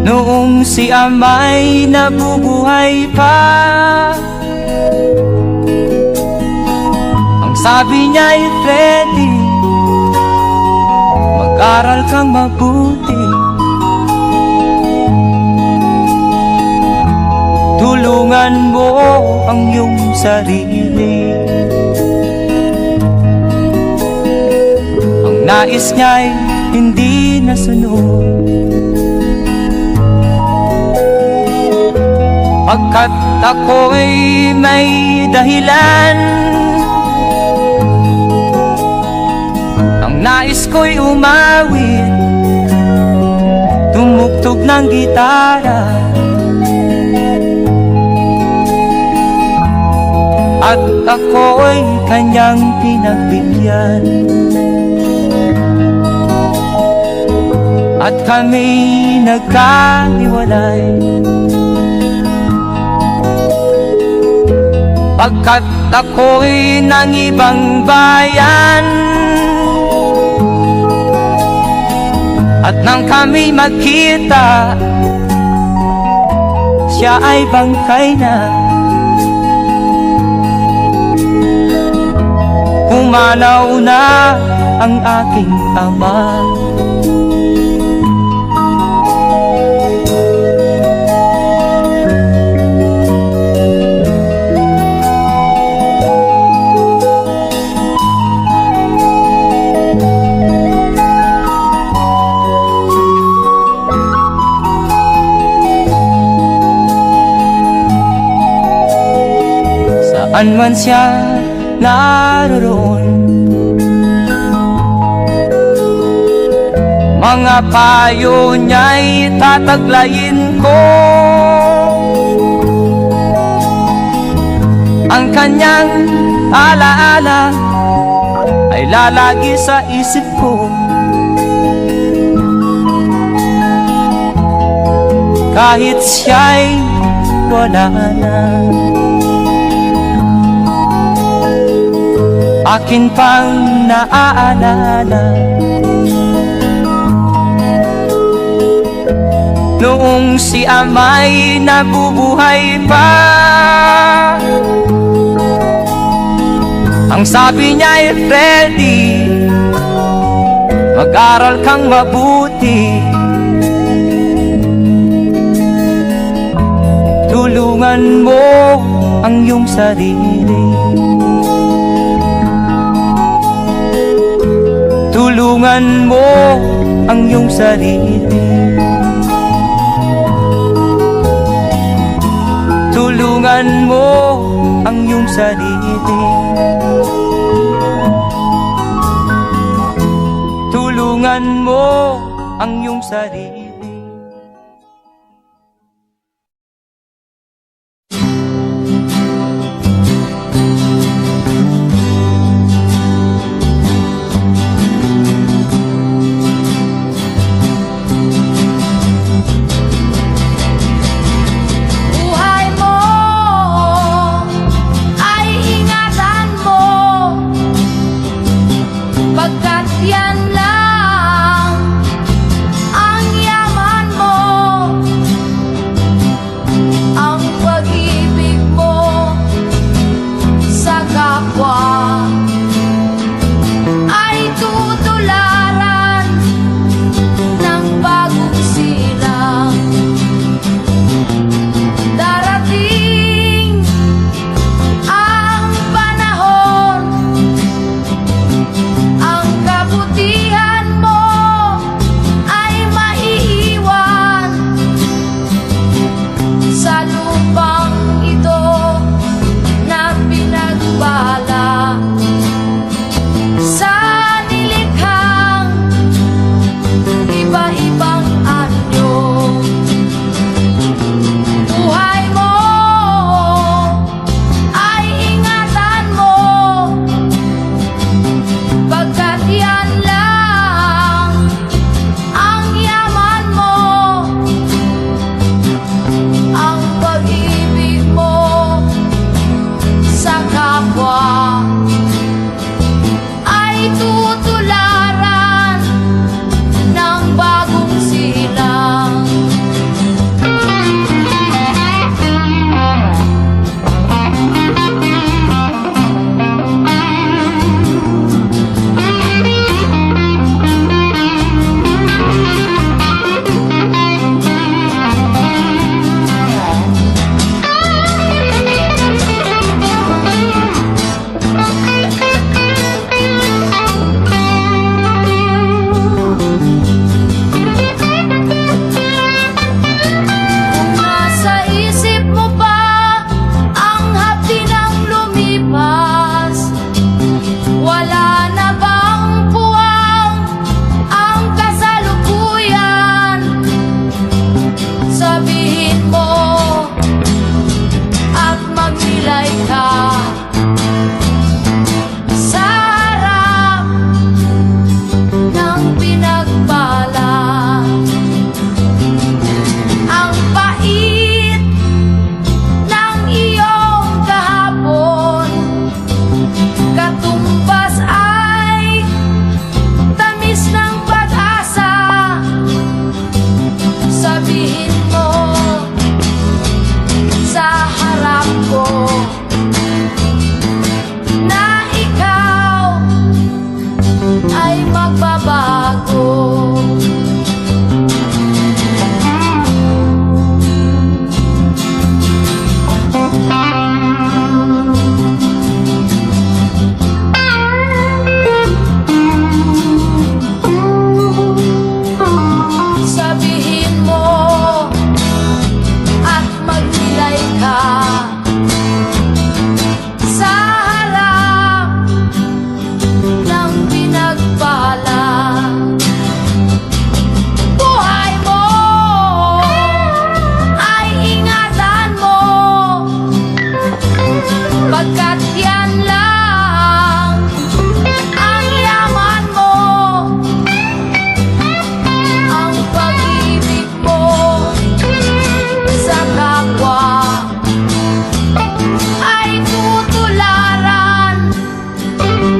Noong si ama'y nabubuhay pa, ang sabi niya'y Freddy, mag-aral kang mabuti, tulungan mo ang iyong sarili. Ang nais niya'y hindi nasunod, pagkat ako'y may dahilan. Ang nais ko'y umawit, tumugtog ng gitara, at ako'y kanyang pinagbigyan. At kami nagkahiwalay, pagkat ako'y ng ibang bayan. At nang kami magkita, siya ay bangkay na. Pumanaw na ang aking ama. Saan man siya naroon, mga payo niya'y tataglayin ko. Ang kanyang alaala ay lalagi sa isip ko, kahit siya'y wala na. Akin pang naaalala noong si ama'y nabubuhay pa, ang sabi niya'y Freddy, mag-aral kang mabuti, tulungan mo ang iyong sarili, tulungan mo ang iyong sarili, tulungan mo ang iyong sarili, tulungan mo ang iyong sarili. Pagkat yan lang ang sabihin mo sa harap ko na ikaw ay magbabago. Sabihin mo at magnilay ka sa harap ng pinagpala. Buhay mo ay ingatan mo, pagkat yan lang ang yaman mo. Ang pag-ibig mo sa kapwa ay tutularan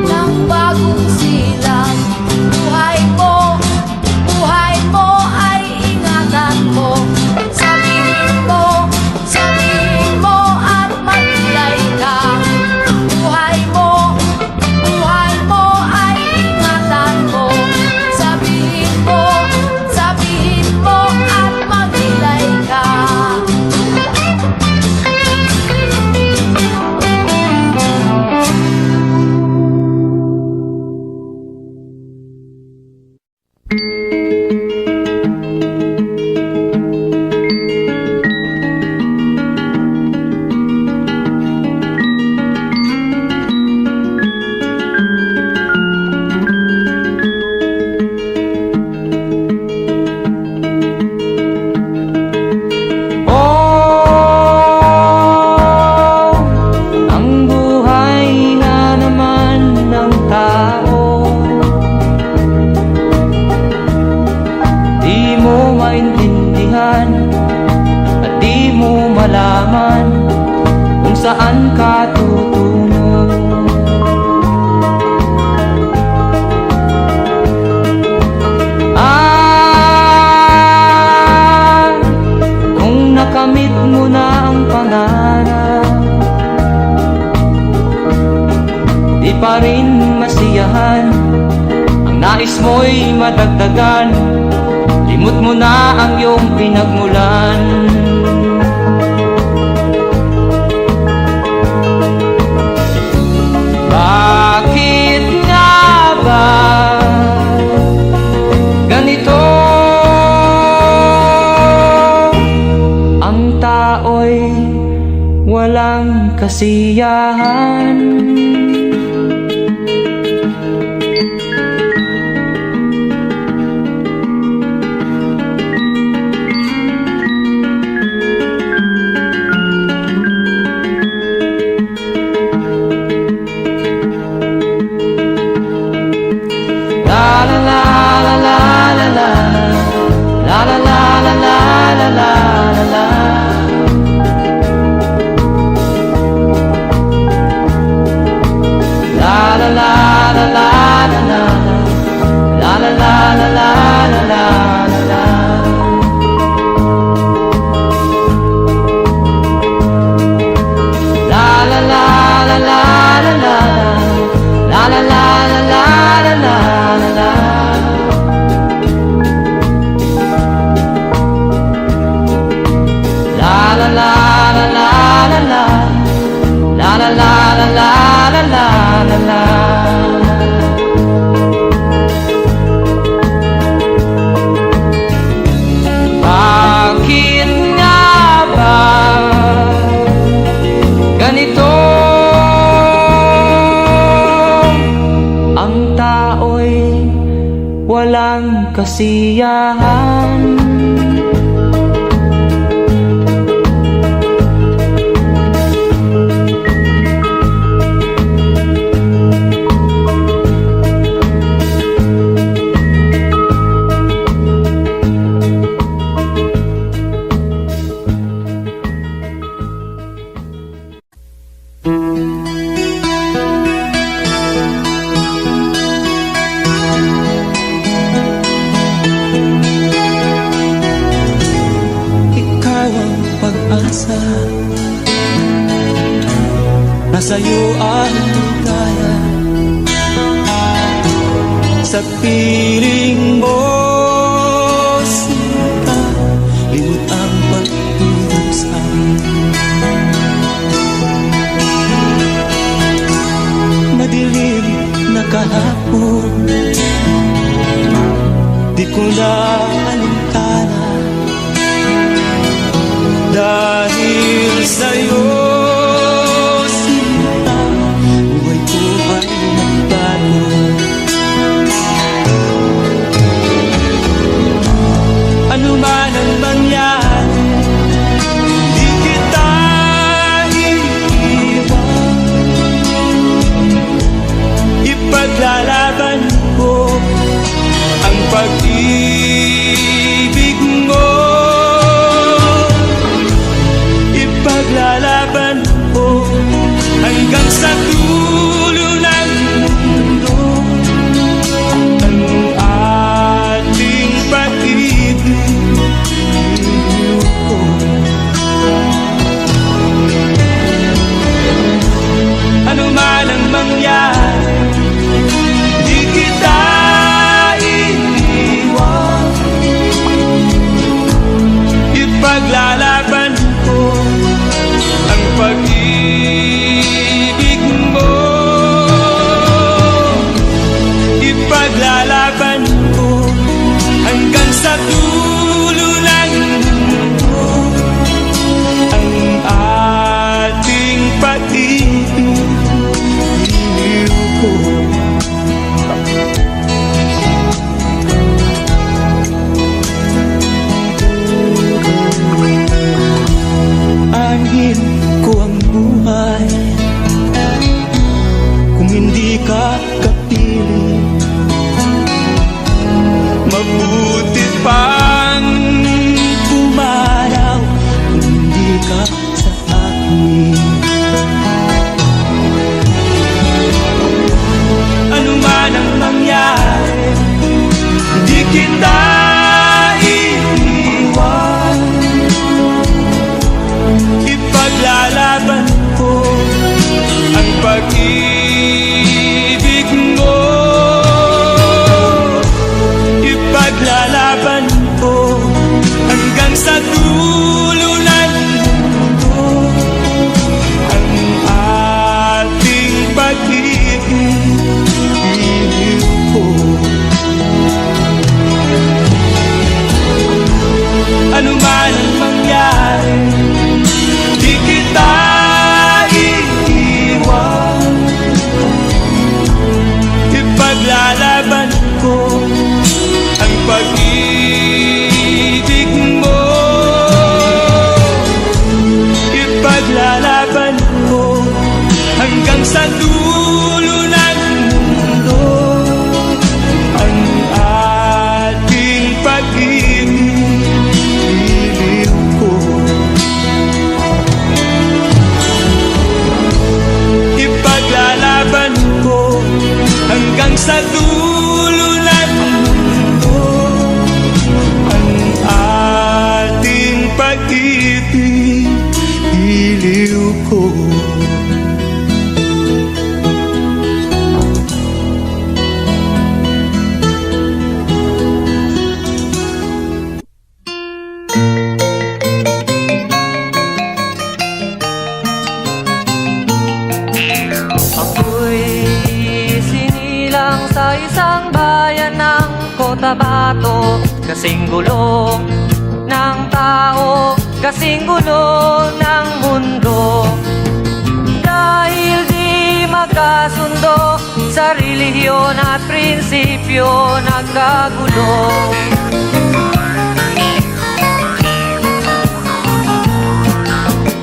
ng bagong silang. Buhay mo ay ingatan mo. Sabihin mo at maglay ka. Buhay mo ay ingatan mo. Sabihin mo at maglay ka. Oh, ang buhay na naman ng tao, di mo maintindihan at di mo malaman kung saan ka tutungo. Kung nakamit mo na ang pangarap, di pa rin masiyahan, ang nais mo'y madagdagan, limot mo na ang iyong pinagmulan. Bakit nga ba ganito? Ang tao'y walang kasiyahan. La la la la la la la, la la la la la la la la. La la la la la la la, la la la la la la la la. La la la la la la la, la la la la la la la la. La la la la la la la, la la la la la la la la. Bakit nga ba ganito? Ang tao'y walang kasiyahan. pag-asa na sa'yo ang ligaya. Sa piling mo, sinta, limot ang pagdudusa. Madilim na kahapon, di ko na alintana, dahil sa'yo, sinta, buhay ko ay nagbago. Ano man ang mangyari, di kita iiwan. Ipaglalaban ko ang pag-ibig mo. Ipaglalaban ko hanggang sa dulo ng mundo ang ating pag-ibig ko. Ano man ang mangyari, di kita iiwan. Ipaglalaban ko ang pag-ibig mo. Ipaglalaban ko hanggang sa dulo ng mundo ang ating pag-ibig ko. Anhin ko ang buhay kung hindi ka kapiling. Mabuti pang pumanaw kung hindi ka sa akin. Ano man ang mangyari, di kita iiwan. Ipaglalaban ko ang pag-ibig mo. Ipaglalaban ko hanggang sa dulo ng mundo ang ating pag-ibig ko. Ano man ang mangyari, di kita iiwan. Ipaglalaban ko ang pag-ibig mo. Ipaglalaban ko hanggang sa dulo ng mundo ang ating pag-ibig ko. Ipaglalaban ko hanggang sa dulo ng mundo ang ating pag-ibig ko. Ako'y sinilang sa isang bayan ng Cotabato. Kasing gulo ng tao, kasing gulo ng mundo. Dahil di magkasundo sa relihiyon at prinsipyo, nagkagulo.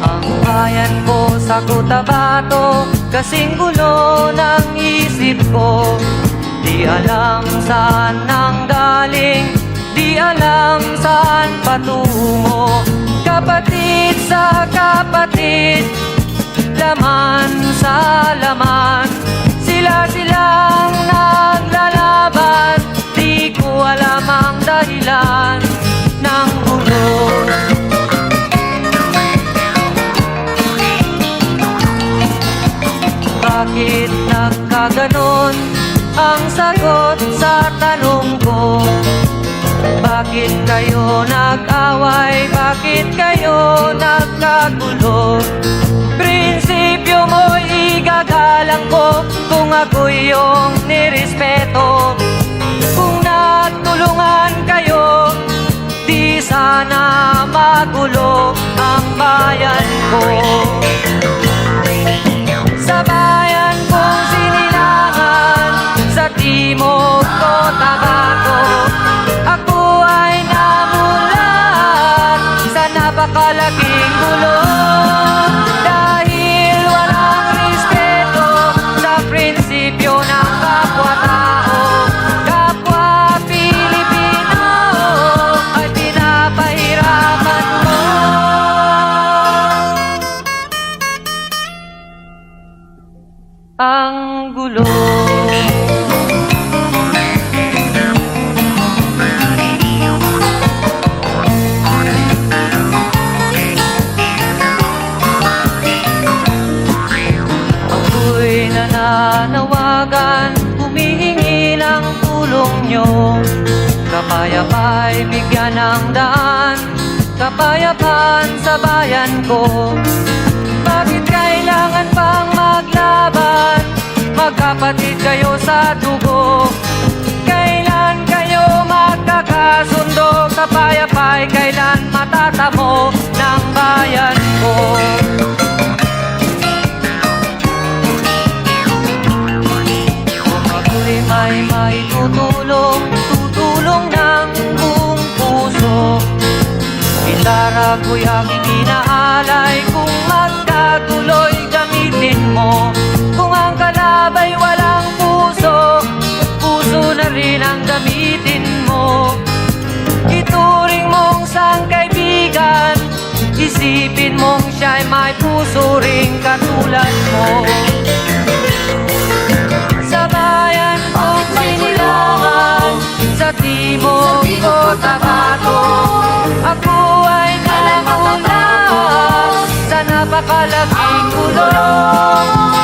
Ang bayan ko sa Cotabato, kasing gulo ng isip ko. Di alam saan nang galing, di alam saan patungo. Kapatid sa kapatid, laman sa laman, sila-silang naglalaban. Di ko alam ang dahilan ng gulo. Kaya ganon ang sagot sa tanong ko. Bakit kayo nag-away? Bakit kayo nagkagulo? Prinsipyo mo'y igagalang ko kung ako'y iyong nirespeto. Kung natulungan kayo, di sana magulo ang bayan ko. Sa bayan kong sinilangan, sa timog ko Tabaco, ako ay namulat sa napakalaking gulo. Dahil walang respeto sa prinsipyo ng kapwa-tao, kapwa Pilipino ay pinapahirapan mo. Ang gulo. Ako'y nananawagan, humihingi ng tulong nyo. Kapayapa'y bigyan ng daan, kapayapaan sa bayan ko. Bakit kailangan pang maglaban? Magkapatid kayo sa dugo. Kailan kayo magkakasundo? Kapayapa'y kailan matatamo ng bayan ko? Kung ako'y may tutulong, tutulong ng buong puso. Gitara ko'y aking inaalay, kung magkatuloy gamitin mo. Kung ang kalabay walang puso, puso na rin ang gamitin mo. Ituring mong sangkaibigan, isipin mong siya'y may puso ring katulad mo. Sa bayan kong sinilangan, sa timog ko Tabaco, ako ay namulat sa napakalaking gulo.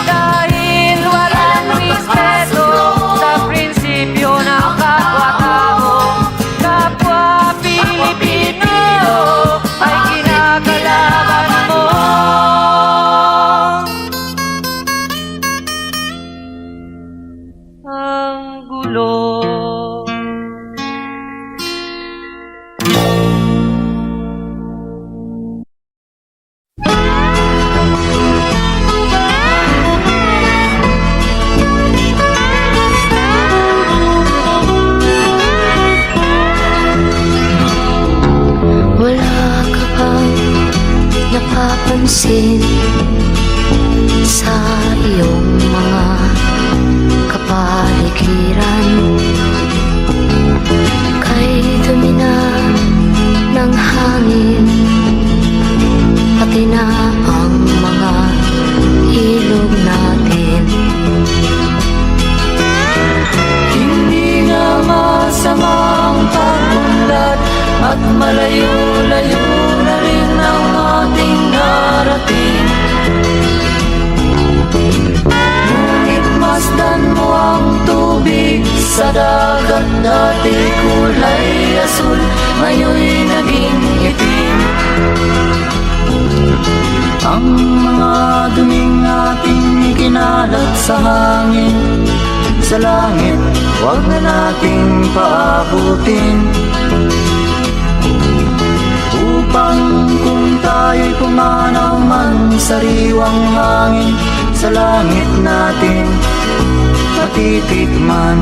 Dahil walang respeto sa prinsipyo ng kapwa-tao, kapwa Pilipino ay kinakalaban mo. Ang gulo. Wala ka bang napapansin sa iyong mga kapaligiran? Kay dumi na ng hangin, pati na ang mga ilog natin. Hindi na masamang pagunlad at malayo-layo na rin ang ating narating. Ngunit masdan mo ang tubig sa dagat, dati kulay asul, ngayon'y naging itim. Ang mga duming ating ikinalat sa hangin, sa langit, huwag na nating paabutin. Upang kung tayo'y pumanaw man sariwang hangin, sa langit natin matitikman.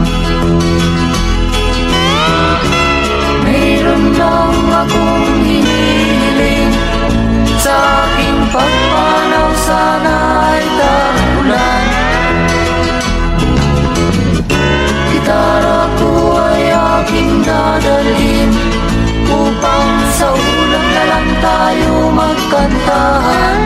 Mayroon lang akong hinihiling, sa aking pagpanaw sana ay tagulan. Gitara ko ay aking dadalhin, upang sa ulan na lang tayo magkantahan.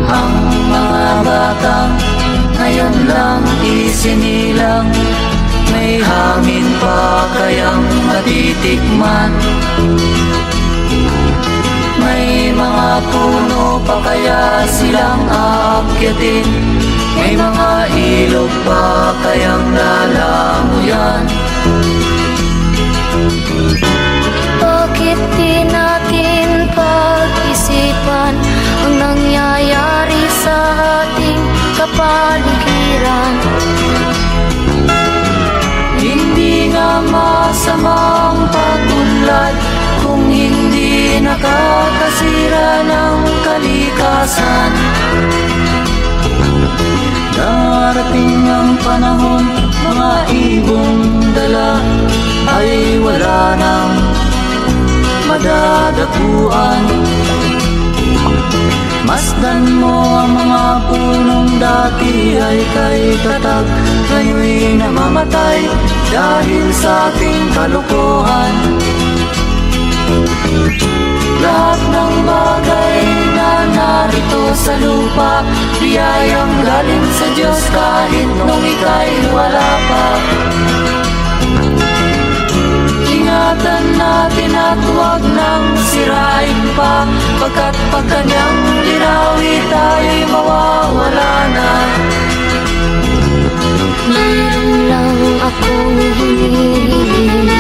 Ang mga batang ngayon lang isinilang, matitikman. May mga puno pa kaya silang aakyatin, may mga ilog pa kayang lalamuyan. Bakit di natin pag-isipan ang nangyayari sa ating kapaligiran? Hindi nga masamang pagunlad kung hindi nakakasira ng kalikasan. Darating ang panahon, mga ibong dala ay wala nang madadapuan. Masdan mo ang mga punong dati ay kay tatag, ngayon'y namamatay dahil sa ating kalokohan. Lahat ng bagay na narito sa lupa, biyayang galing sa Diyos kahit nung ika'y wala pa. Ingatan natin at huwag nang sirain pa, pagkat pag kanyang linawi tayo'y mawawala na. Mayroon lang akong hinihiling,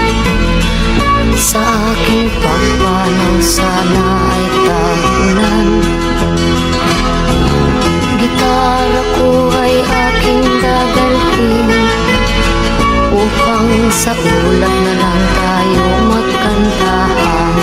sa aking pagpanaw sana ay tahunan. Gitara ko ay aking dadalhin, upang sa ulap na lang tayo magkantahan.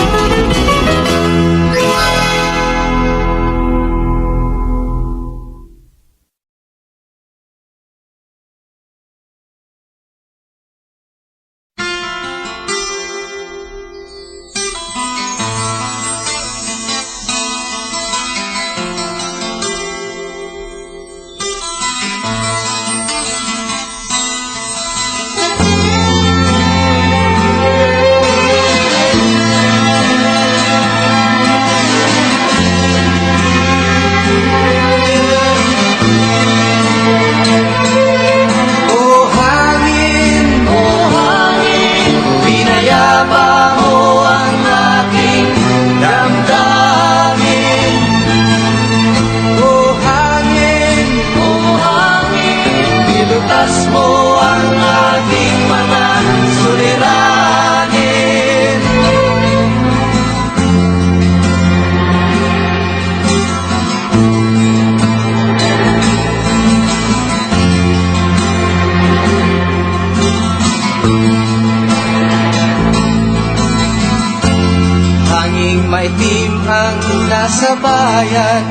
Maitim ang nasa bayan,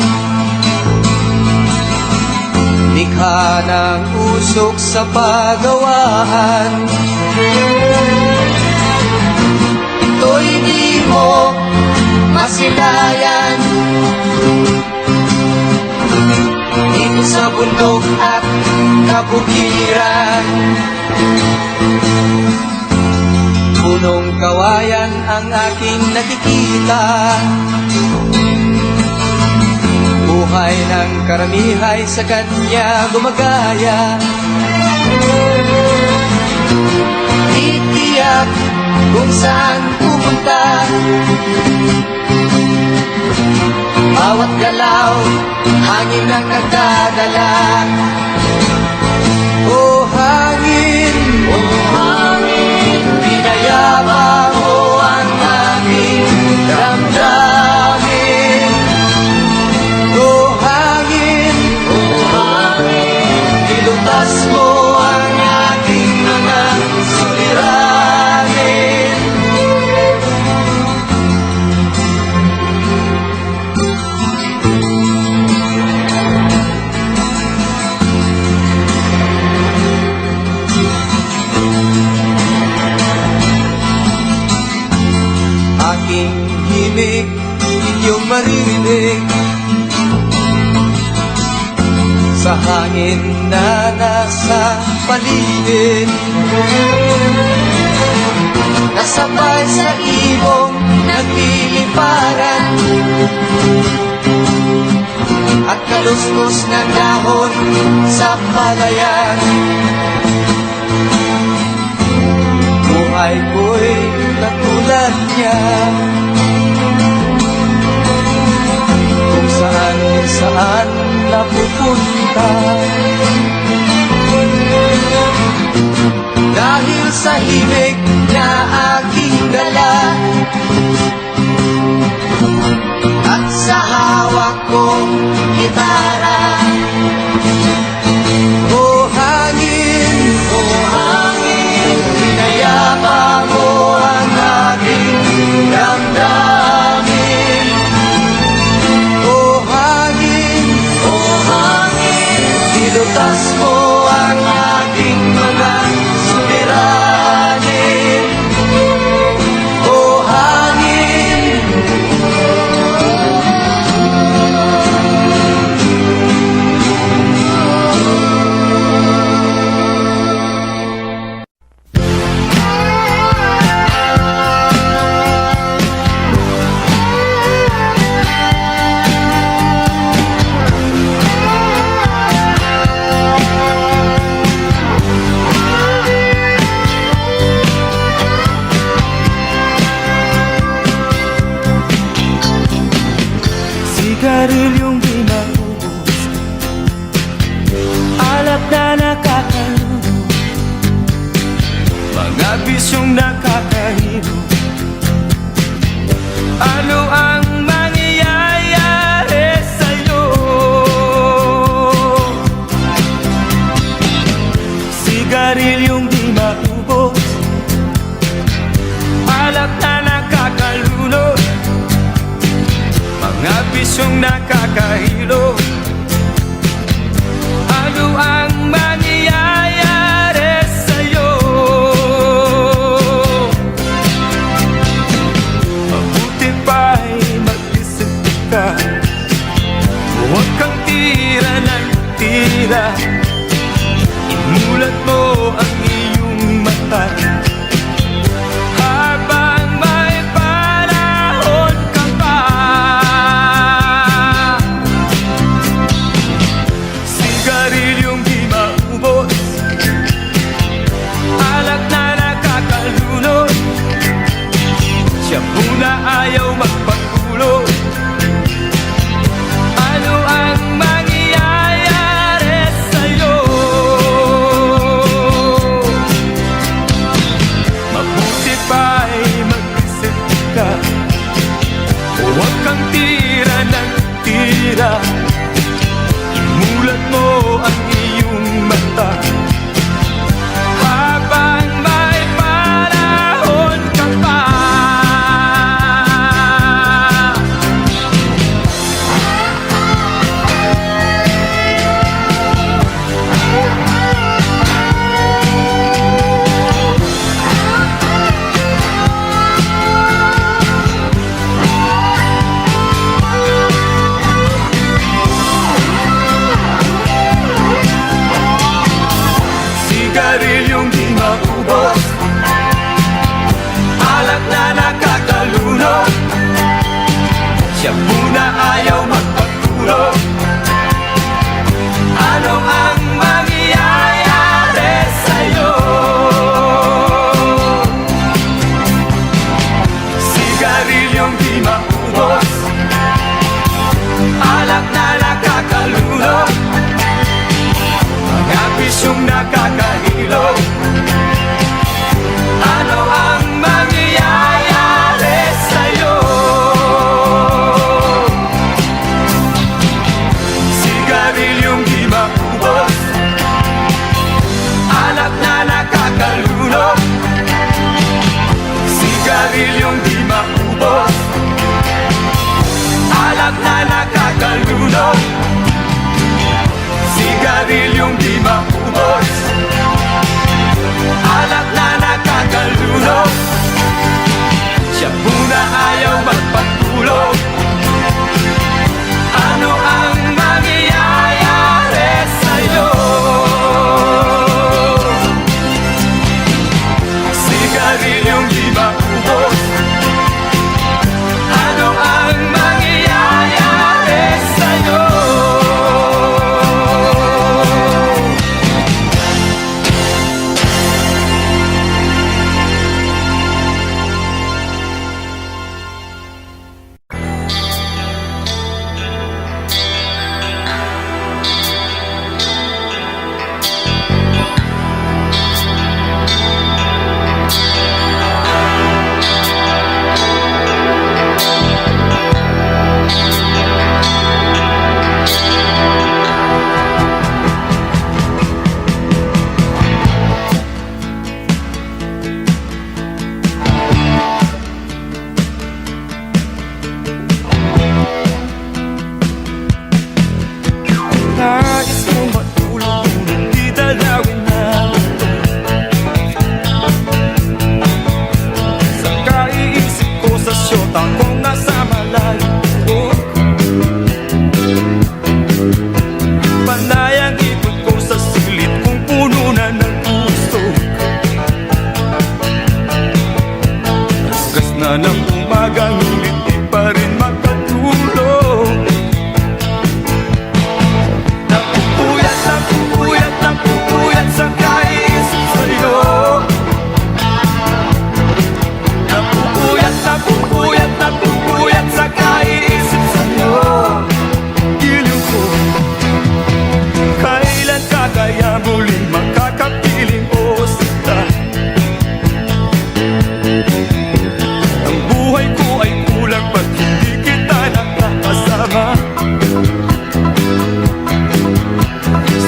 likha ng usok sa pagawaan. Ito'y di mo masilayan, dito sa bundok at kabukiran. Punong kawayan ang aking nakikita, buhay ng karamihay sa kanya gumagaya. Titiyak kung saan pupunta, bawat galaw hangin ang nagdadala. O hangin, pinayabang mo ang aking damdamin. O hangin, nilutas mo ang aking mga suliranin. Aking himig, inyong maririnig sa hangin na nasa paligid. Kasabay sa ibong nagliliparan at kaluskos ng dahon sa palayan. Buhay ko'y pangalan niya. Kung saan napupunta, dahil sa himig na aking dala at sa hawak kong gitara. O hangin, pinayapa mo ang aking damdamin. O hangin, nilutas mo ang aking mga suliranin. O hangin, Sigarilyong di maubos, alak na nakakaluno, mga bisyong nakakahilo. Ano ang mangyayari sa'yo? Sigarilyong di maubos, alak na nakakaluno, mga bisyong nakakahilo. Ano ang mangyayari sa'yo? Mabuti pa'y mag-isip ka, huwag kang tira ng tira. Imulat mo ang iyong mata habang may panahon ka pa. Sigarilyong di maubos, alak na nakakalunod, shampoo na ayaw magpagulog. Ano ang mangyayari sa'yo? Mabuti pa'y mag-isip ka, huwag kang tira ng tira. Imulat mo ang iyong mata habang may panahon ka pa. Sigarilyong di maubos, alak na nakakaluno, shampoo na ayaw magpagulog. Ano ang mangyayari sa'yo? Sigarilyong di maubos, alak na nakakaluno, mga bisyong nakakahilo. Ano ang mangyayari sa'yo? Sigarilyong di maubos, alak na nakakaluno, sigarilyong di maubos, alak na nakakaluno, sigarilyong di maubos, alak na nakakaluno, shampoo na ayaw magpagulog. Ano ang mangyayari sa'yo? Sigarilyong di maubos, ano ang mangyayari sa'yo?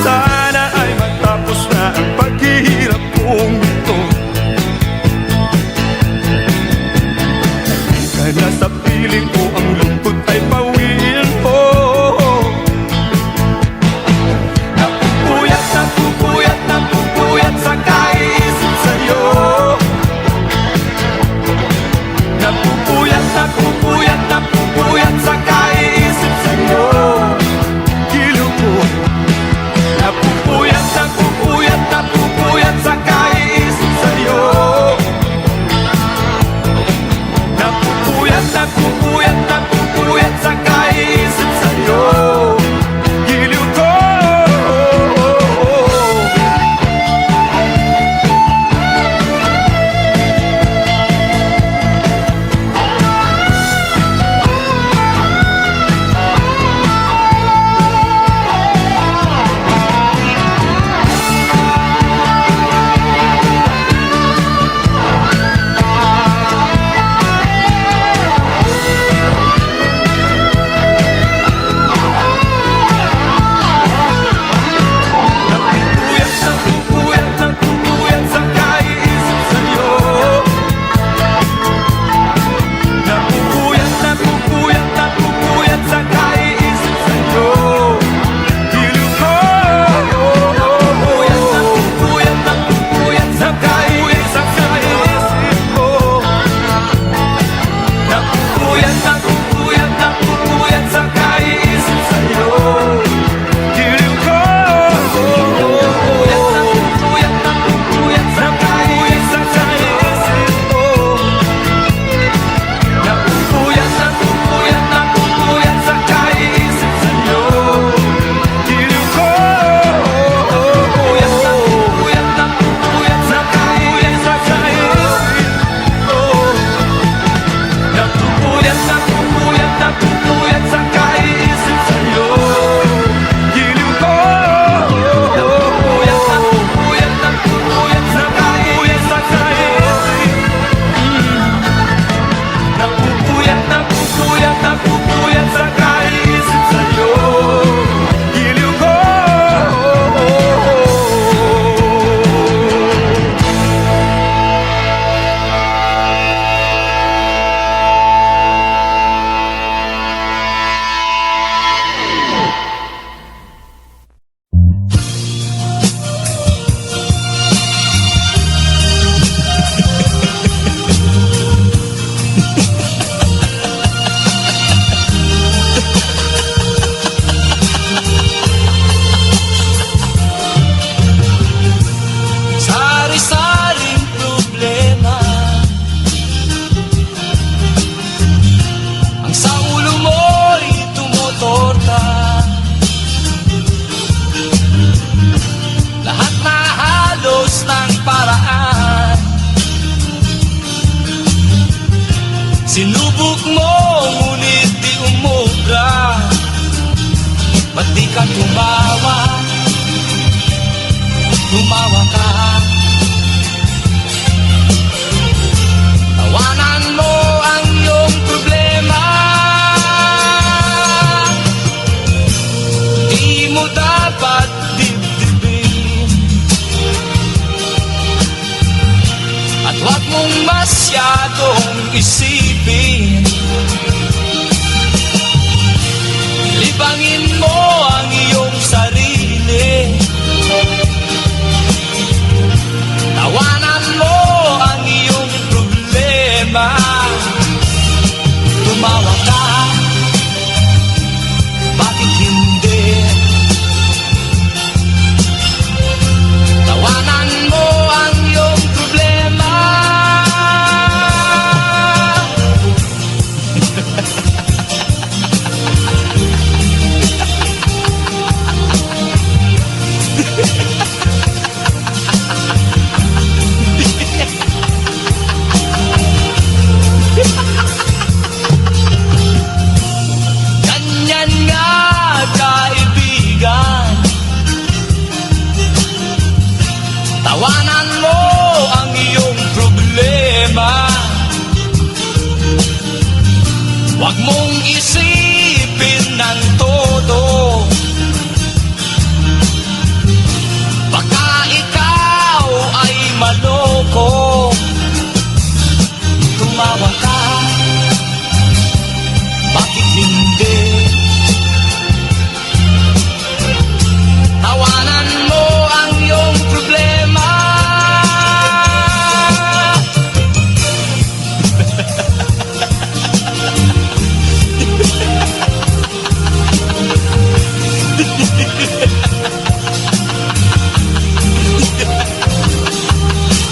Sana ay magtapos na ang paghihirap kong ito. Halika na sa piling ko, ang lungkot ay pawiin mo. Napupuyat, napupuyat, napupuyat sa kaisip sa'yo. Napupuyat, napupuyat, napupuyat sa kaisip sa'yo. Giliw ko. Napupuyat, napupuyat, napupuyat sa kaisip sa'yo. Napupuyat, napupuyat, napupuyat sa kaisip sa'yo. Giliw ko. Napupuyat, napupuyat, napupuyat sa kaisip sa'yo. Napupuyat, napupuyat, napupuyat sa kaisip sa'yo. Giliw ko. Napupuyat, napupuyat, napupuyat sa kaisip ko. Napupuyat, napupuyat, napupuyat sa kaisip sa'yo. Giliw ko. Napupuyat, napupuyat, napupuyat sa kaisip ko. Napupuyat, napupuyat, napupuyat sa kaisip sa'yo. Giliw ko. Napupuyat, napupuyat, napupuyat sa kaisip ko. Napupuyat, napupuyat, napupuyat sa kaisip sa'yo. Giliw ko. Napupuyat, napupuyat, napupuyat sa kaisip Napupuyat, napupuyat, napupuyat sa kaisip sa'yo. Giliw ko. Sari-saring problema ang sa ulo mo'y tumutorta. Lahat na halos ng paraan sinubok mo, ngunit di umubra. Ba't di ka tumawa? Tumawa ka. Tawanan mo ang iyong problema. Di mo dapat dibdibin. At huwag mong masyadong isipin. Libangin mo ang iyong sarili. Tawanan mo ang iyong problema. Tumawa ka. Bakit hindi? Tawanan mo ang iyong problema. Huwag mong isipin na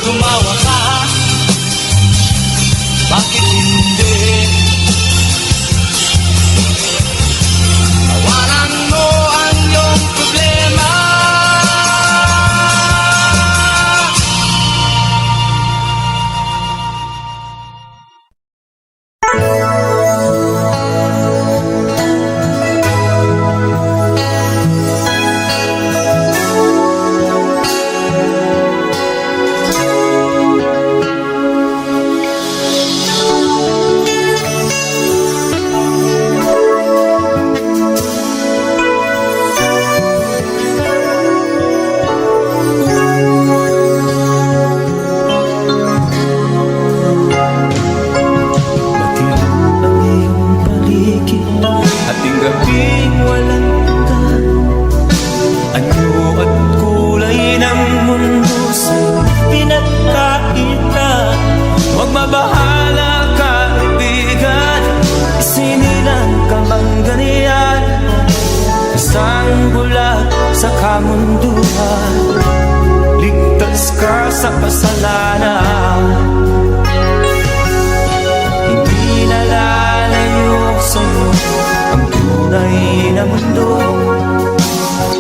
Tumawa ka, bakit hindi? Tawanan mo ang iyong problema. Matilim ang iyong paligid, ating gabing walang ka. Anyo at kulay ng mundo sa'yo pinagkakita. Huwag mabahala kaibigan, isinilang ka bang ganyan? Isang bulag sa kamunduhan, ligtas ka sa kasalanan. Hindi nalalayo sa'yo ang tunay na mundo.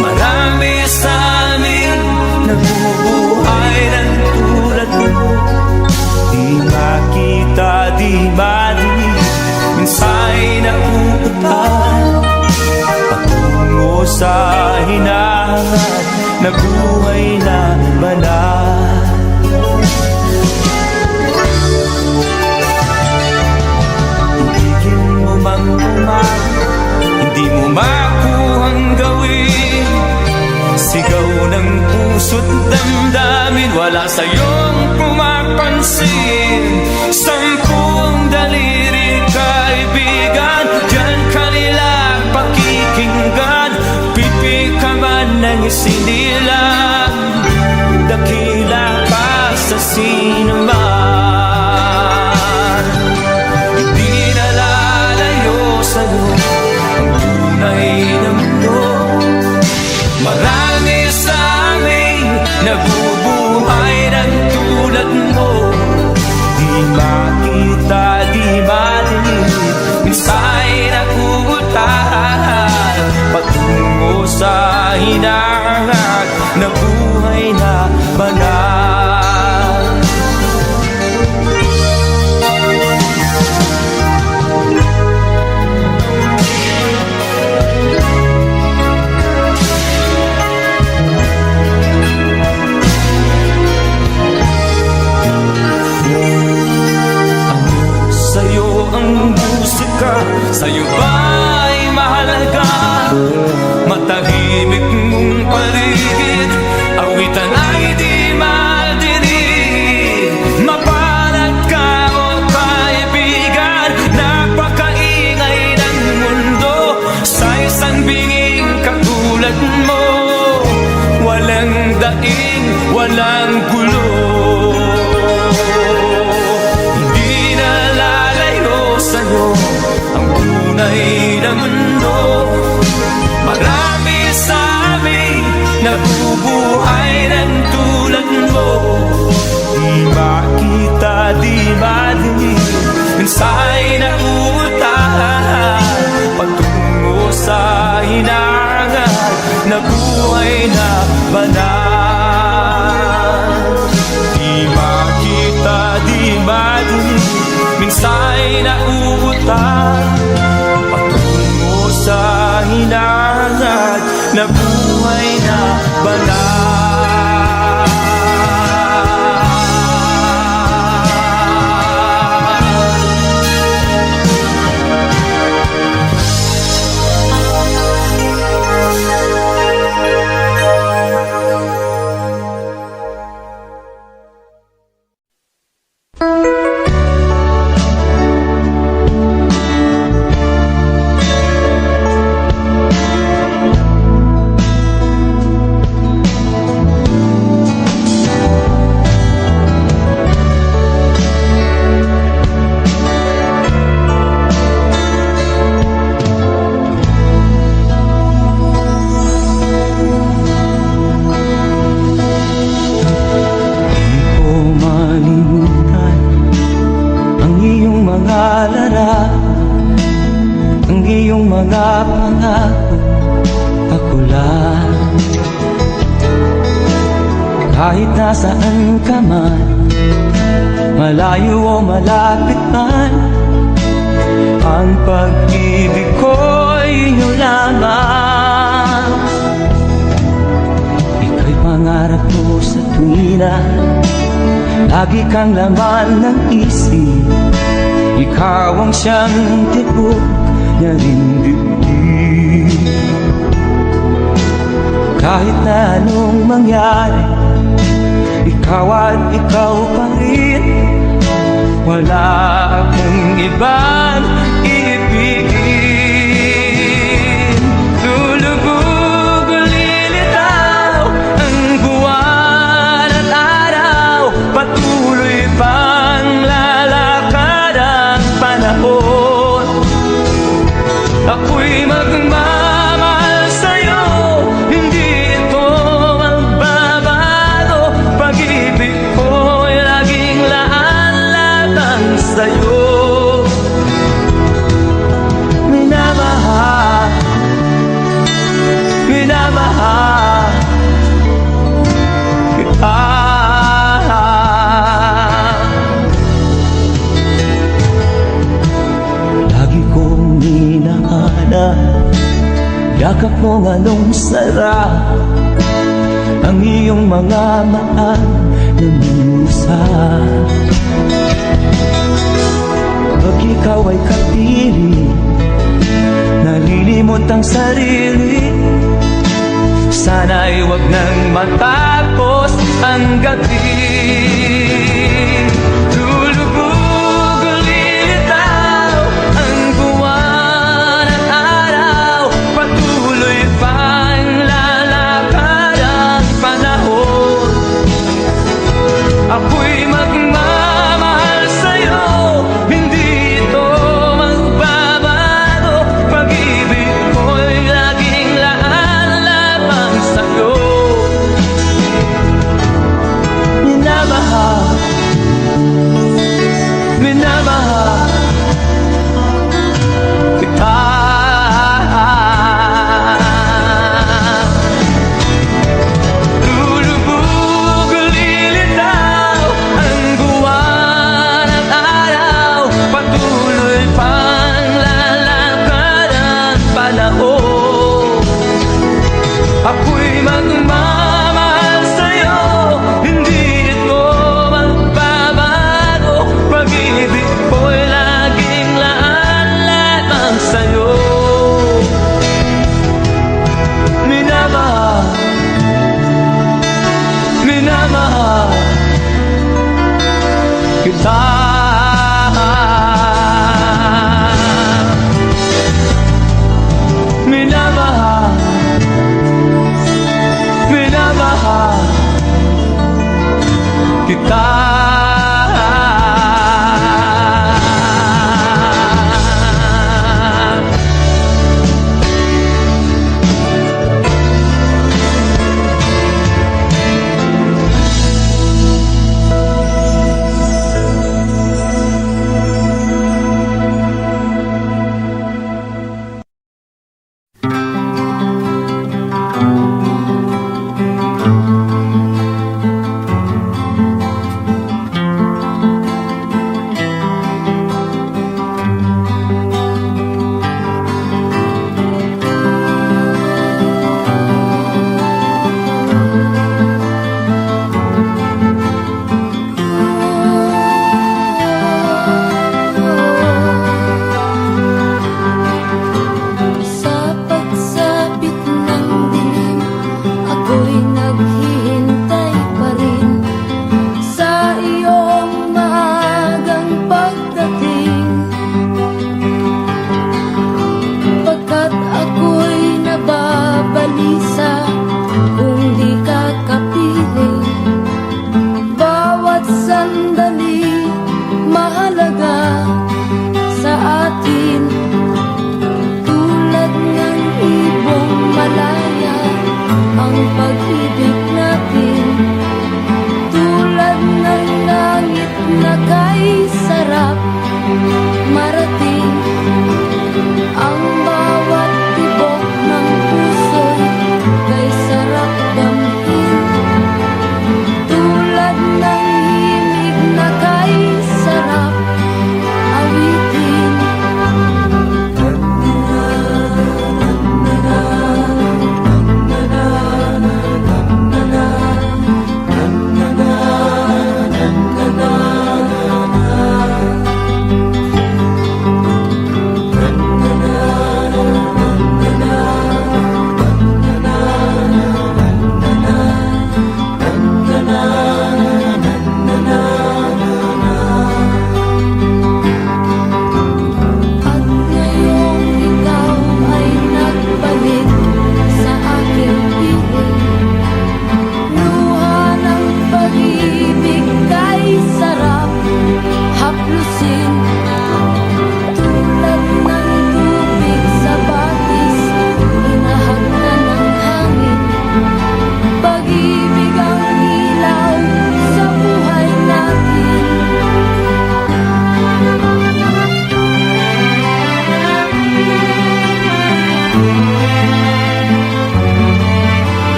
Marami sa amin nabubuhay ng tulad mo. Di makita, di marinig, minsa'y nauutan. Patungo sa hinahangat na buhay na banal. Ibigin mo mang hindi mo makuhang gawin. Sigaw ng puso't damdamin, wala sa'yong pumapansin. Sampung daliri kaibigan, diyan kanila pakikinggan. Pipi ka man ng isinilang, dakila pa sa sinuman. Hindi nalalayo sa'yo ang tunay na mundo. Marami sa amin nabubuhay ng tulad mo. Di makita, di marinig, minsa'y nakuutahan. Patungo sa hinahangat na buhay na banal. Sa'yo ang musika, sa'yo ba'y mahalaga? Matahimik mong paligid, awitan ay di madinig. Mapalad ka o kaibigan, napakaingay ng mundo. Sa isang binging katulad mo, walang daing, walang gulo. Ang tunay na mundo. Marami sa amin nabubuhay ng tulad mo. Di makita, di marinig, minsa'y nauutahan. Patungo sa hinahangat na buhay na banal. Di makita, di marinig, minsa'y nauutan. Patungo sa hinahangat na buhay na banal. pangako, ako lang. Kahit nasaan ka man, malayo o malapit man, ang pag-ibig ko'y inyo lamang. Ika'y pangarap ko sa tuwina, lagi kang laman ng isip. Ikaw ang siyang tibok na dibdib. Kahit na anong mangyari, ikaw at ikaw pa rin. Wala akong ibang ibigin. Lulubog o lilitaw ang buwan at araw, patuloy pang lalakad ang panahon. Ako'y magmamahal sa'yo, hindi ito magbabago. Pag-ibig ko'y laging laan lamang sa'yo. Minamahal, minamahal kita. Lagi kong hinahanap yakap mong anong sarap, ang iyong mga mata na musa. Pag ikaw ay kapiling, nalilimot ang sarili. Sana'y wag nang matapos ang gabi. Lulubog o lilitaw ang buwan at araw, patuloy pang lalakad ang panahon. Ako'y magmamahal sa'yo, hindi ito magbabago. Pag-ibig ko'y laging laan lamang sa'yo. Minamahal, minamahal kita. Lulubog o lilitaw ang buwan at araw, patuloy pang lalakad ang panahon. Ako'y magmamahal sa'yo, hindi ito magbabago. Pag-ibig ko'y laging laan lamang sa'yo. Minamahal, minamahal kita. Minamahal, minamahal kita.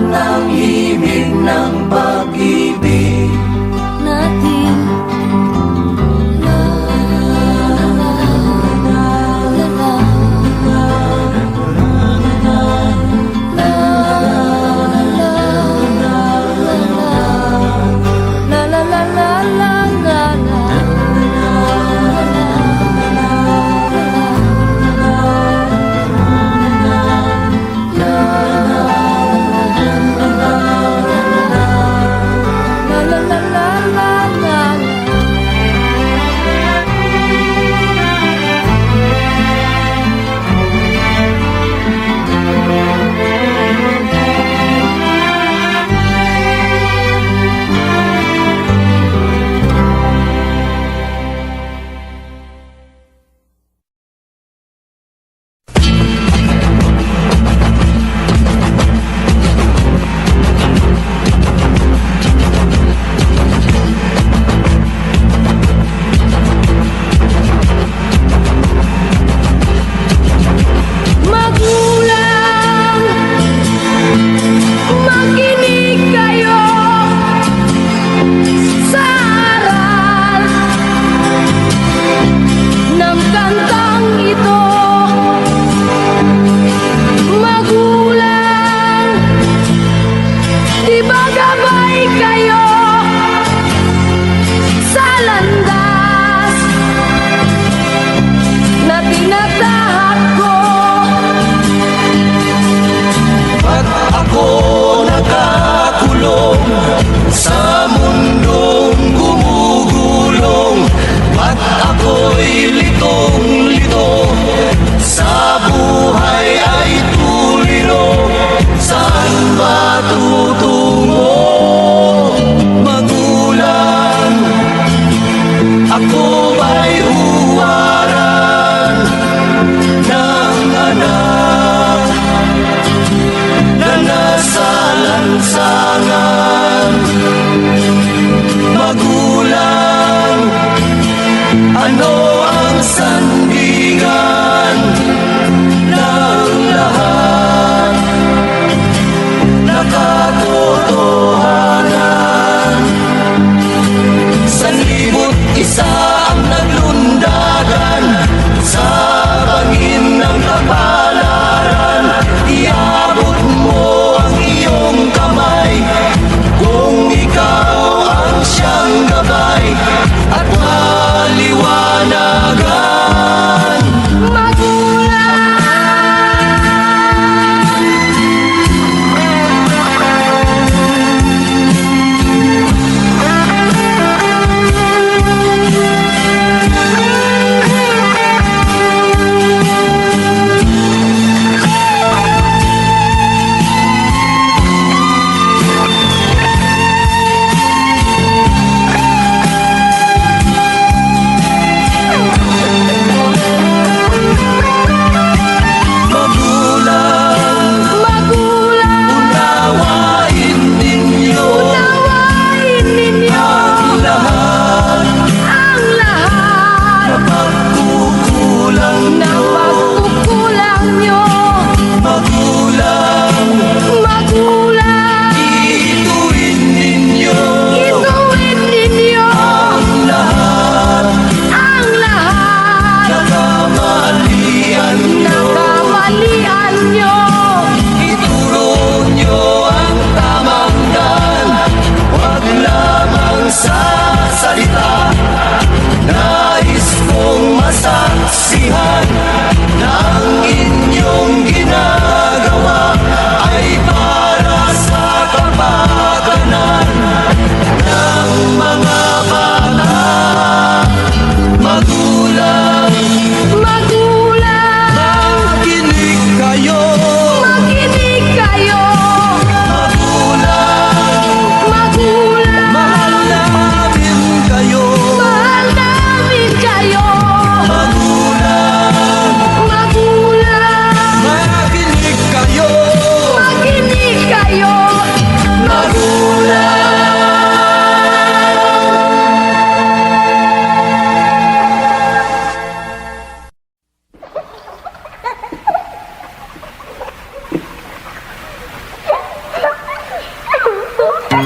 ng himig ng pag-ibig natin. La la la la la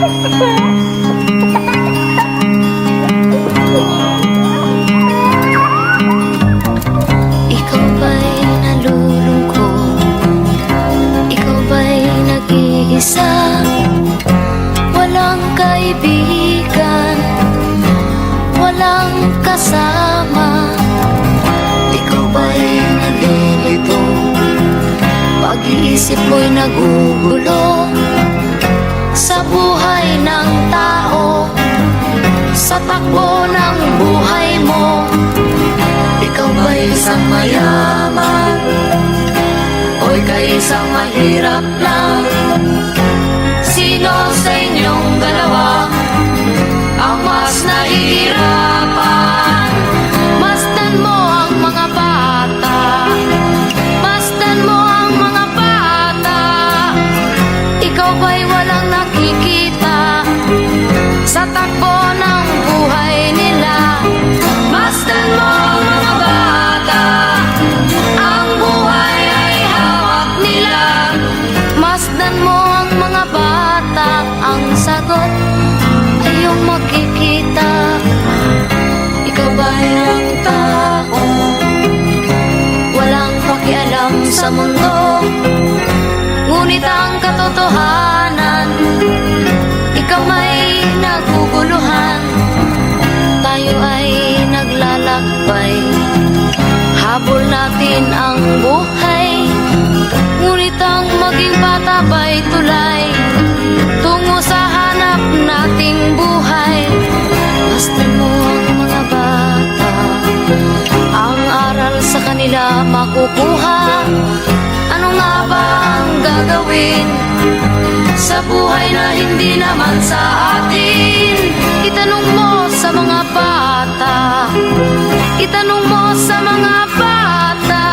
Ikaw ba'y nalulungkot? Ikaw ba'y nag-iisa? Walang kaibigan, walang kasama. Ikaw ba'y nalilito? Pag-iisip mo'y nagugulo sa buhay ng tao, sa takbo ng buhay mo. Ikaw ba'y isang mayaman? O ika'y isang mahirap lang? Sino sa inyong dalawa ang mas nahihirapan? Masdan mo ang mga bata, masdan mo ang mga bata. Ikaw ba'y walang nakikita sa takbo ng buhay nila? Masdan mo ang mga bata, ang buhay ay hawak nila. Masdan mo ang mga bata, ang sagot ay iyong makikita. Ikaw ba'y ang tao, walang pakialam sa mundo, ngunit ang katotohanan, ikaw ay naguguluhan. Tayo ay naglalakbay, habol natin ang buhay, ngunit ang maging bata ba'y tulay tungo sa hanap nating buhay. Basta mo ang mga bata, ang aral sa kanila makukuha. Ano nga ba ang gagawin sa buhay na hindi naman sa atin? Itanong mo sa mga bata, itanong mo sa mga bata,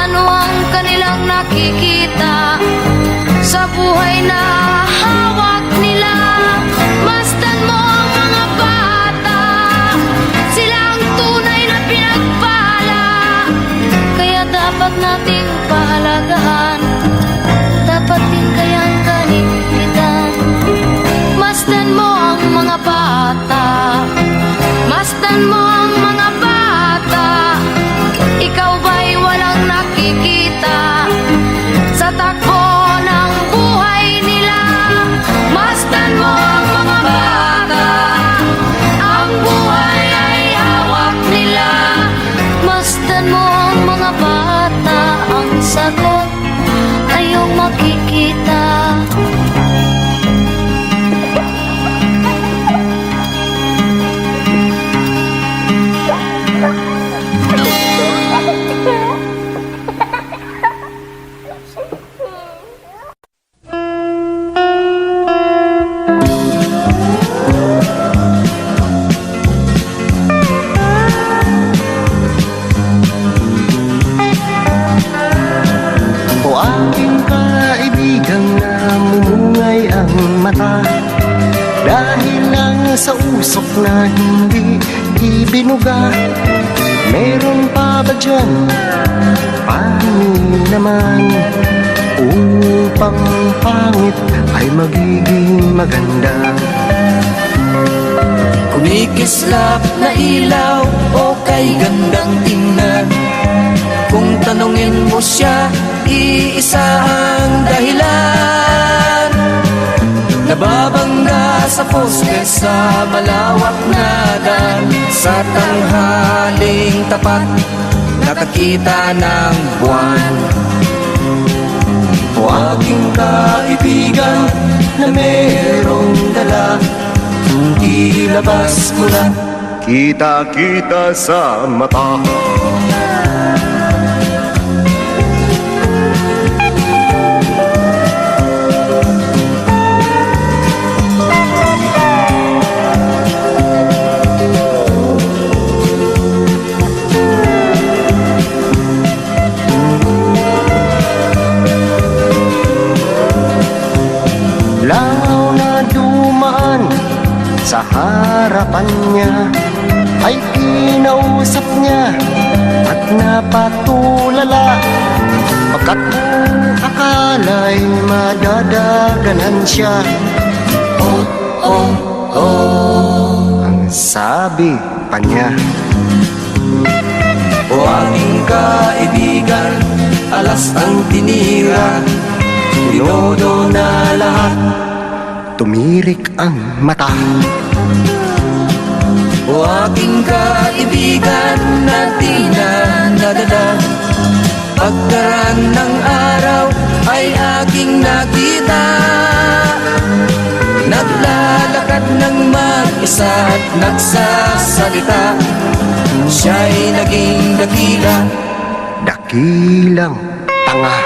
ano ang kanilang nakikita sa buhay na hawak nila. Masdan mo ang mga bata, sila ang tunay na pinagpala, kaya dapat nating pahalagahan, dapat din kayang kalimitan. Masdan mo ang mga bata, masdan mo ang mga bata. Ikaw ba'y walang nakikita sa takbo ng buhay nila? Masdan mo ang mga bata, ang buhay ay hawak nila. Masdan mo ang mga bata, ang sagot ay iyong makikita. O aking kaibigang namumungay ang mata, dahil lang sa usok na hindi ibinuga. Meron pa ba dyan panin naman, upang pangit ay magiging maganda? Kumikislap na ilaw o kay gandang tingnan, kung tanungin mo siya, iisa ang dahilan. Nababangga sa poste sa malawak na daan, sa tanghaling tapat nakakita ng buwan. O aking kaibigan na merong dala, hindi labas mo na. Kita-kita sa mata. Langaw na dumaan sa harapan niya, ay kinausap niya at napatulala, pagkat akala'y madadaganan siya. Ang sabi pa niya. O aking kaibigan, alas ang tinira, tinodo na lahat. Tumirik ang mata. O aking kaibigan na di na nadada, pagkaraan ng araw ay aking nakita. Naglalakad ng mag-isa at nagsasalita, siya'y naging dakila. Dakilang tanga.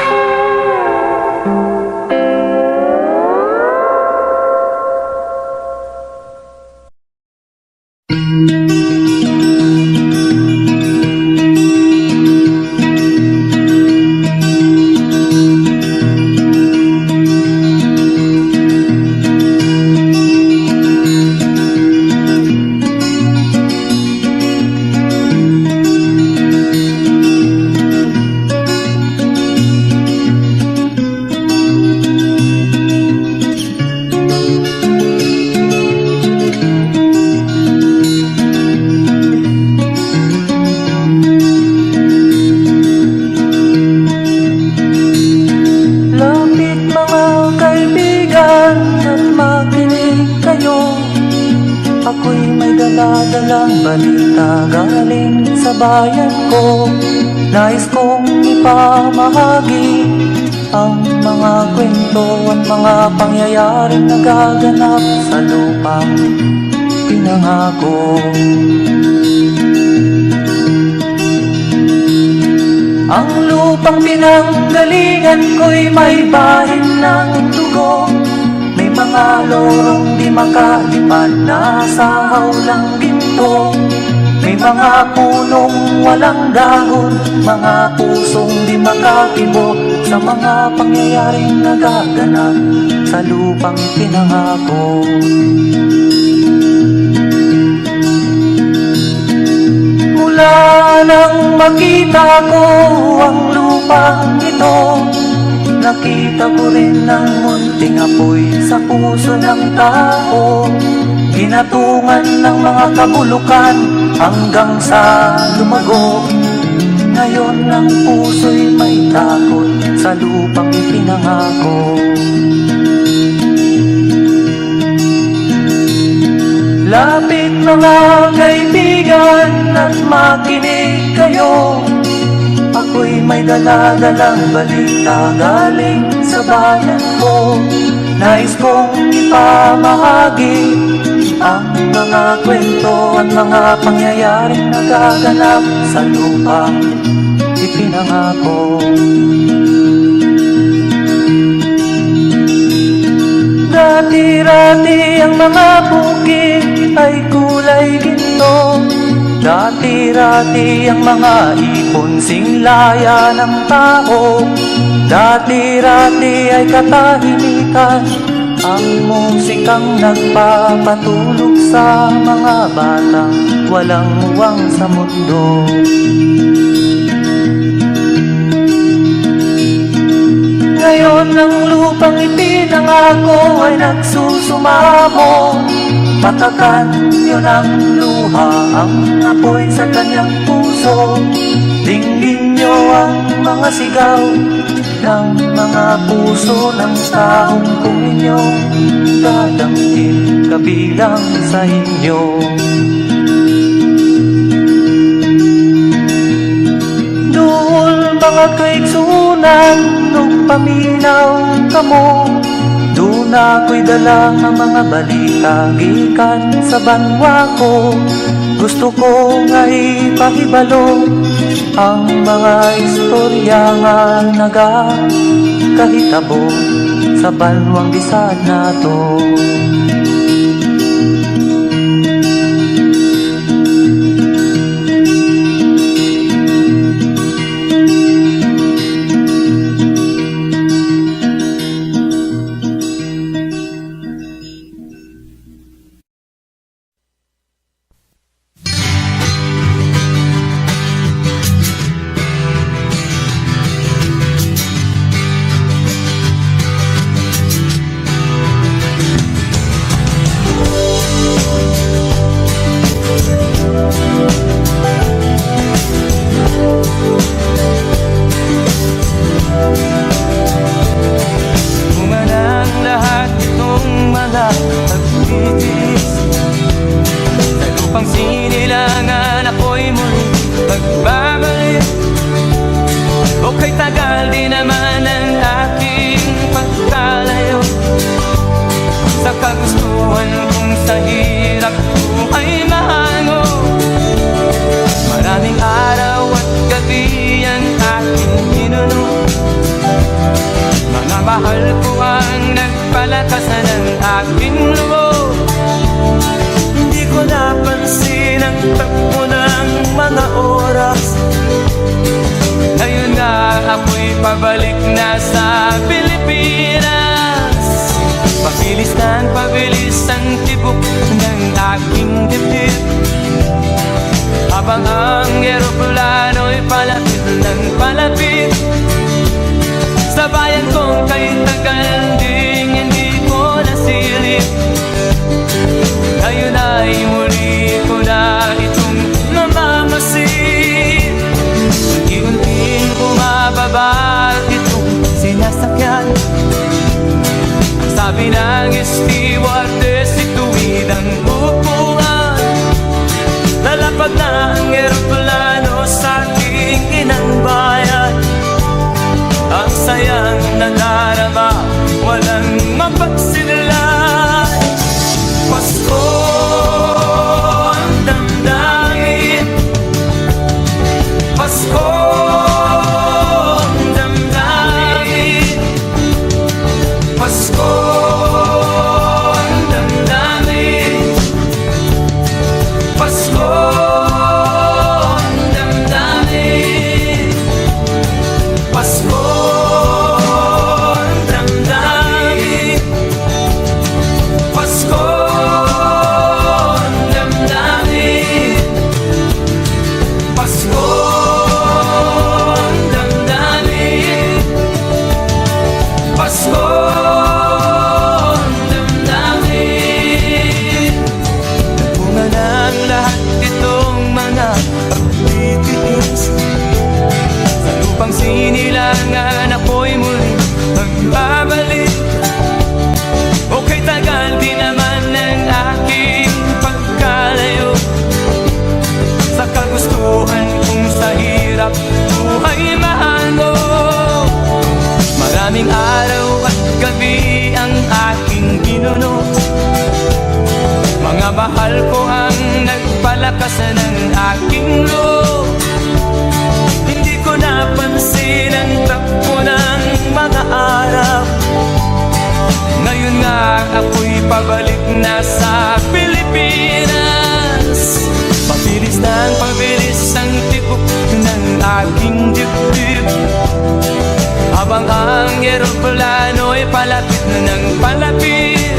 Lapit mga kaibigan at makinig kayo. Ako'y may dala-dalang balita galing sa bayan ko. Nais kong ipamahagi ang mga kwento at mga pangyayaring nagaganap sa lupang pinangako. Ang lupang pinanggalingan ko'y may bahin ng dugo. May mga lorong di makalipad na sa hawlang ginto. May mga punong walang dahon, mga pusong di makakibo sa mga pangyayaring nagaganap sa lupang pinangako. Mula nang makita ko ang lupang ito, nakita ko rin ang munting apoy sa puso ng tao. Ginatungan ng mga kabulukan hanggang sa lumago. Ngayon ang puso'y may takot sa lupang ipinangako. Lapit mga kaibigan at makinig kayo. Ako'y may dala-dalang balita galing sa bayan ko. Nais kong ipamahagi ang mga kwento at mga pangyayaring nagaganap sa lupang ipinangako. Dati-rati ang mga bukid ay kulay ginto. Dati-rati ang mga ipon singlaya ng tao. Dati-rati ay katahimikan ang musikang nagpapatulog sa mga batang walang uwang sa mundo. Ngayon ang lupang ipinangako ay nagsusumamo. Patakan yun ang luha, ang apoy sa kanyang puso. Dinggin nyo ang mga sigaw ng mga puso ng taong kung inyong dadamhin kabilang sa inyo. Doon mga kaigsunan nung paminaw kamo, doon ako'y dala ng mga balita gikan sa banwa ko. Gusto ko nga ipahibalo ang mga istorya nga nagakahitabo sa banwang bisan nato. ang nagpalakasan ng aking loob. Hindi ko napansin ang takbo ng mga oras. Ngayon na ako'y pabalik na sa Pilipinas. Pabilis ang tibok ng aking dibdib, habang ang eroplano'y palapit ng palapit sa bayan kong kay tagal ding hindi ko nasilip. Ngayon ay muli ko na itong namamasid. Unti-unting bumababa itong sinasakyan. Sabi ng stewardess, ituwid ang upuan. Lalapag na ang eroplano sa aking inang bayan. Ang sayang nadarama, walang mapagsilan. Pasko ang damdamin, Pasko ang damdamin, Pasko ang damdamin, Pasko ang damdamin, Pasko ang damdamin, Pasko ang damdamin, Pasko ang damdamin, Pasko ang damdamin. Bunga ng lahat itong mga pagtitiis. Sa lupang sinilangan ako'y muli magbabalik. Okay, tagal din naman ng aking pagkalayo sa kagustuhan kong sa hirap buhay mahango. Maraming araw at gabi ang aking ginunod. Mga mahal ko ang nagpalakasan ng aking loob. Hindi ko napansin ang takbo ng mga araw. Ngayon nga ako'y pabalik na sa Pilipinas. Pabilis ang tibok ng aking dibdib, habang ang eroplano'y palapit ng palapit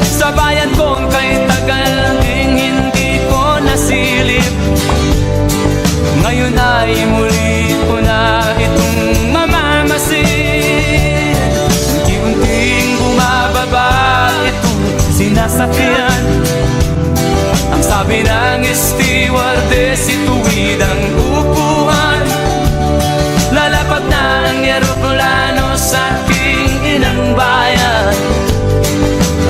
sa bayan kong kay tagal ding hindi ko nasilip. Ngayon ay muli ko na itong mamamasid. Unti-unting bumababa itong sinasakyan. Ang sabi ng stewardess, ituwid ang upuan. Lalapag na ang eroplano sa aking inang bayan.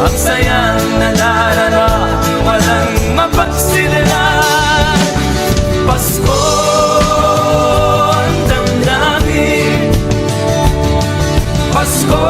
Ang sayang nadarama, walang mapagsilan. Pasko ang damdamin, Pasko